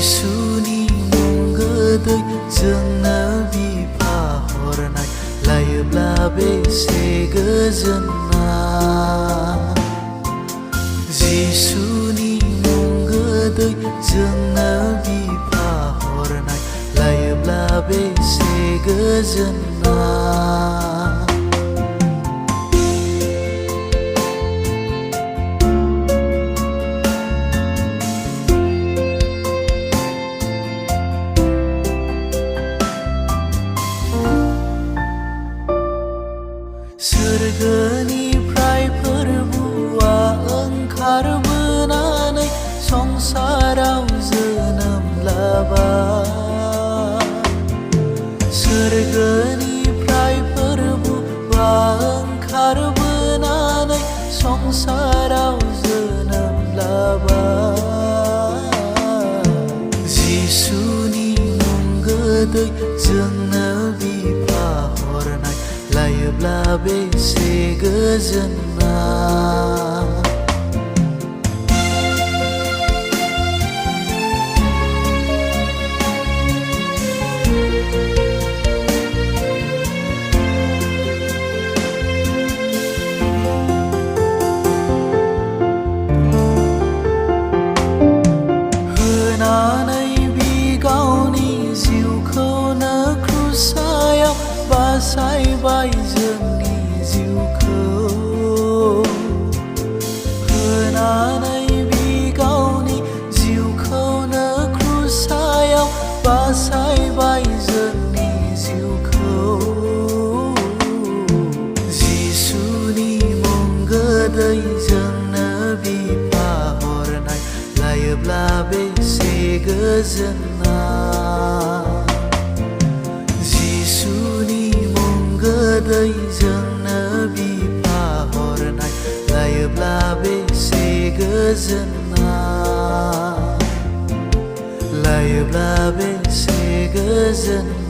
जिसुनि मुं गोदै जोंनो बिफा हरनाय लायोब्ला बेसे गोजोननाय। जिसुनि मुं गोदै जोंनो बिफा हरनाय लायोब्ला बेसे गोजोननाय। सोरगोनिफ्राय फोरबुआ ओंखारबोनानै संसाराव जोनोम लाबाय। सोरगोनिफ्राय फोरबुआ ओंखारबोनानै संसाराव जोनोम लाबाय। जिसुनि मुं गोदै जोंनो बिफा हरनाय लायोब्ला बेसे गोजोननाय। होनानै गावनि जिउखौनो क्रुसायाव बासायबाय जोंनि जिउखौ। होनानै गावनि जिउखौनो क्रुसायाव बासायबाय जोंनि जिउखौ। जिसुनि मुं गोदै जोंनो बिफा हरनाय लायोब्ला बेसे गोजोननाय। जिसुनि मुं गोदै जोंनो बिफा हरनाय लायोब्ला बेसे गोजोननाय। लायोब्ला बेसे गोजोननाय।